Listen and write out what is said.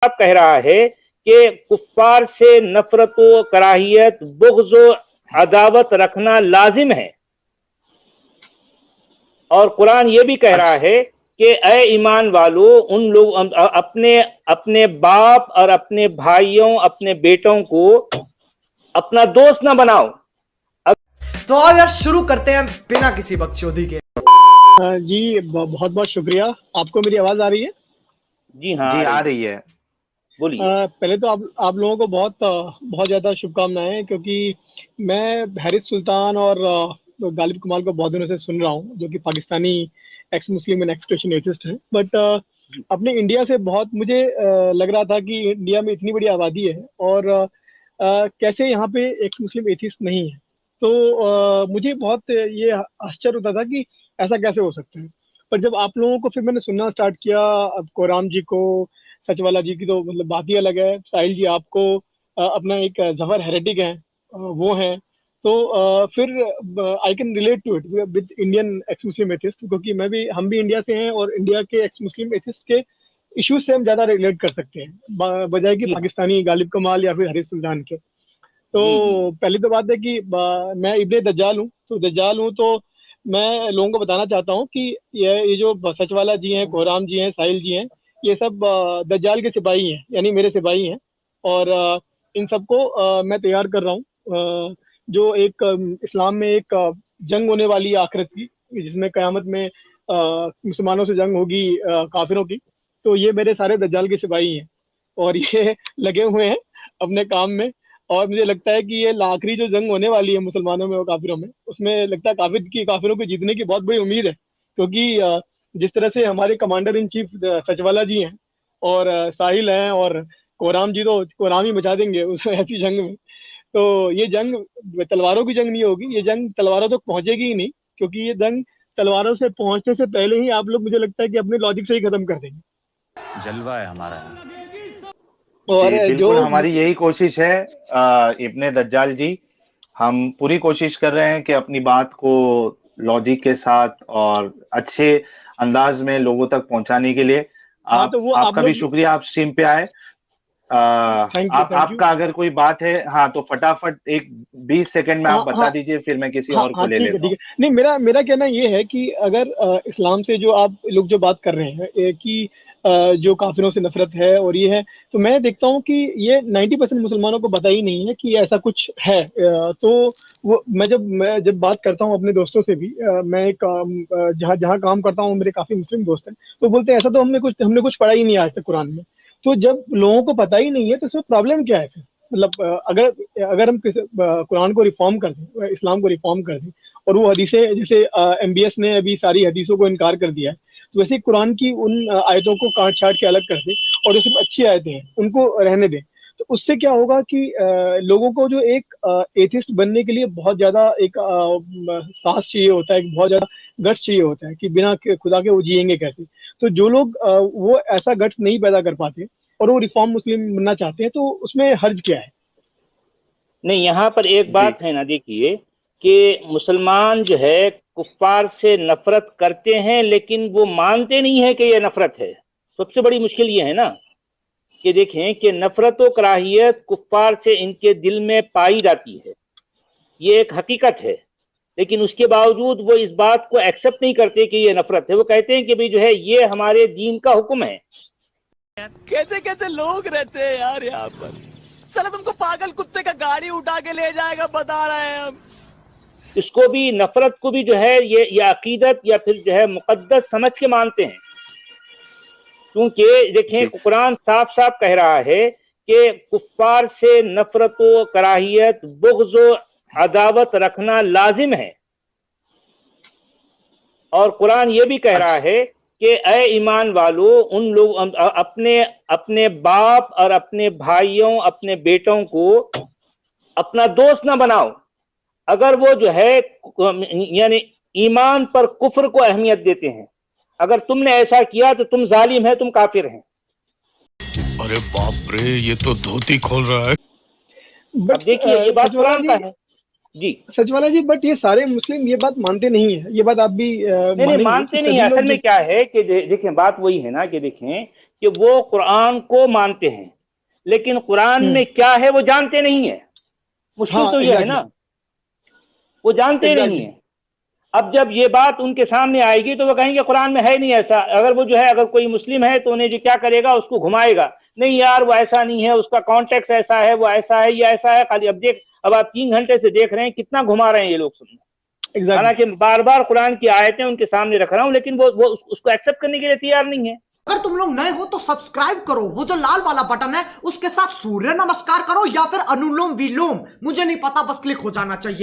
साफ कह रहा है कि कुफ्फार से नफरत व कराहियत, बुग़्ज़ व अदावत रखना लाजिम है। और कुरान ये भी कह रहा है कि ए ईमान वालों, उन लोग अपने अपने बाप और अपने भाइयों, अपने बेटों को अपना दोस्त ना बनाओ। तो आओ यार शुरू करते हैं बिना किसी बकचोदी के। जी बहुत बहुत शुक्रिया। आपको मेरी आवाज आ रही है? जी हाँ, जी आ रही है। बोलिए। पहले तो आप लोगों को बहुत बहुत ज़्यादा शुभकामनाएं, क्योंकि मैं हैरिस सुल्तान और गालिब कमाल को बहुत दिनों से सुन रहा हूँ, जो कि Pakistani x Muslim and x Christian atheist हैं। बट अपने इंडिया से बहुत मुझे लग रहा था कि इंडिया में इतनी बड़ी आबादी है और कैसे यहाँ पे एक्स मुस्लिम एथिस्ट नहीं है। तो मुझे बहुत ये आश्चर्य होता था कि ऐसा कैसे हो सकता है। पर जब आप लोगों को फिर मैंने सुनना स्टार्ट किया, अब कोराम जी को, सचवाला जी की तो मतलब बात ही अलग है। साहिल जी आपको अपना एक जफर हेरेटिक है, वो हैं। तो फिर I can relate to it with Indian ex Muslim atheist, क्योंकि हम भी इंडिया से हैं और इंडिया के एक्स मुस्लिम एथिस्ट के इश्यूज से हम ज्यादा रिलेट कर सकते हैं बजाय कि पाकिस्तानी गालिब कमाल या फिर हरीश सुल्तान के। तो पहली तो बात है कि मैं इब्ने दज्जाल हूँ। तो दज्जाल हूँ तो मैं लोगों को बताना चाहता हूँ कि ये जो सचवाला जी हैं, कोहराम जी हैं, साहिल जी हैं, ये सब दज्जाल के सिपाही हैं, यानी मेरे सिपाही हैं। और इन सबको मैं तैयार कर रहा हूँ, जो एक इस्लाम में एक जंग होने वाली है आखिरत की, जिसमें क़यामत में मुसलमानों से जंग होगी काफिरों की। तो ये मेरे सारे दज्जाल के सिपाही हैं और ये लगे हुए हैं अपने काम में। और मुझे लगता है कि ये आखिरी जो जंग होने वाली है मुसलमानों में और काफिरों में, उसमें लगता है काफिरों को जीतने की बहुत बड़ी उम्मीद है। क्योंकि जिस तरह से हमारे कमांडर इन चीफ सचवाला जी हैं और साहिल हैं और कोराम जी, तो कोराम ही मचा देंगे उस ऐसी जंग में। तो ये जंग तलवारों की जंग नहीं होगी, ये जंग तलवारों तक पहुंचेगी ही नहीं, क्योंकि ये जंग तलवारों से पहुंचने से पहले ही आप लोग, मुझे लगता है कि अपने लॉजिक से ही खत्म कर देंगे। जलवा है हमारा। और जी जो बिल्कुल, हमारी यही कोशिश है इब्ने दज्जाल जी। हम पूरी कोशिश कर रहे हैं कि अपनी बात को लॉजिक के साथ और अच्छे अंदाज में लोगों तक पहुंचाने के लिए हाँ, तो वो आप आपका भी लोग, शुक्रिया, आप स्ट्रीम पे आए। Thank you, thank you. आपका अगर कोई बात है, हाँ, तो फटाफट एक 20 सेकंड में आप हाँ बता हाँ दीजिए, फिर मैं किसी हाँ और को हाँ, ले ठीक है लेता ठीक हूँ। है। नहीं, मेरा कहना ये है कि अगर इस्लाम से जो आप लोग जो बात कर रहे हैं कि जो काफिरों से नफरत है और ये है, तो मैं देखता हूँ कि ये 90% मुसलमानों को पता ही नहीं है कि ऐसा कुछ है। तो वो मैं जब बात करता हूँ अपने दोस्तों से भी, मैं एक जहाँ जहाँ काम करता हूँ, मेरे काफी मुस्लिम दोस्त हैं, तो बोलते हैं ऐसा तो हमने कुछ पढ़ा ही नहीं आज तक कुरान में। तो जब लोगों को पता ही नहीं है तो इसमें प्रॉब्लम क्या है फिर? मतलब अगर हम कुरान को रिफॉर्म कर दें, इस्लाम को रिफॉर्म कर दें, और वो हदीसें, जैसे एमबीएस ने अभी सारी हदीसों को इनकार कर दिया है, तो वैसे कुरान की उन आयतों को काट छाट के अलग कर दें और जो सिर्फ अच्छी आयतें हैं उनको रहने दें। तो उससे क्या होगा कि लोगों को जो एक एथिस्ट बनने के लिए बहुत ज्यादा एक साहस चाहिए होता है, एक बहुत ज्यादा गट्स चाहिए होता है कि बिना खुदा के वो जिएंगे कैसे। तो जो लोग वो ऐसा गट्स नहीं पैदा कर पाते और वो रिफॉर्म मुस्लिम बनना चाहते हैं, तो उसमें हर्ज क्या है? नहीं, यहाँ पर एक बात है ना, देखिए कि मुसलमान जो है कुफ्फार से नफरत करते हैं, लेकिन वो मानते नहीं है कि ये नफरत है। सबसे बड़ी मुश्किल ये है ना कि देखें कि नफरत व कराहियत कुफ्फार से इनके दिल में पाई जाती है, ये एक हकीकत है। लेकिन उसके बावजूद वो इस बात को एक्सेप्ट नहीं करते कि ये नफरत है। वो कहते हैं कि भाई जो है ये हमारे दीन का हुक्म है। कैसे कैसे लोग रहते हैं यार यहाँ पर। चलो तुमको पागल कुत्ते का गाड़ी उठा के ले जाएगा, बता रहे हैं हम। इसको भी, नफरत को भी जो है ये अकीदत या फिर जो है मुकद्दस समझ के मानते हैं। क्योंकि देखें कुरान साफ साफ कह रहा है कि कुफ्फार से नफरत व कराहियत, बुग़्ज़ व अदावत रखना लाजिम है। और कुरान ये भी कह रहा है कि ए ईमान वालों, उन लोग अपने अपने बाप और अपने भाइयों, अपने बेटों को अपना दोस्त ना बनाओ। अगर वो जो है यानी ईमान पर कुफ्र को अहमियत देते हैं, अगर तुमने ऐसा किया तो तुम जालिम है, तुम काफिर हैं। अरे बाप रे, ये तो धोती खोल रहा है। अब देखिए ये बात कुरान का है जी। सचवाला जी, बट ये सारे मुस्लिम ये बात मानते नहीं है। ये बात आप भी नहीं मानेंगे कि मानते नहीं। सभी असल लोग में क्या है कि देखें बात वही है ना कि देखें कि वो कुरान को मानते हैं, लेकिन कुरान में क्या है वो जानते नहीं है। मुश्किल तो ये है ना, वो जानते नहीं है। अब जब ये बात उनके सामने आएगी तो वो कहेंगे कुरान में है नहीं ऐसा। अगर वो जो है, अगर कोई मुस्लिम है तो उन्हें जो क्या करेगा, उसको घुमाएगा, नहीं यार वो ऐसा नहीं है, उसका कॉन्टेक्स्ट ऐसा है, वो ऐसा है, ये ऐसा है। खाली अब आप 3 घंटे से देख रहे हैं कितना घुमा रहे हैं ये लोग सुनना। हालांकि बार बार कुरान की आयतें उनके सामने रख रहा हूं, लेकिन वो उसको एक्सेप्ट करने के लिए तैयार नहीं है। अगर तुम लोग नए हो तो सब्सक्राइब करो, वो जो लाल वाला बटन है उसके साथ सूर्य नमस्कार करो या फिर अनुलोम विलोम, मुझे नहीं पता, बस क्लिक हो जाना चाहिए।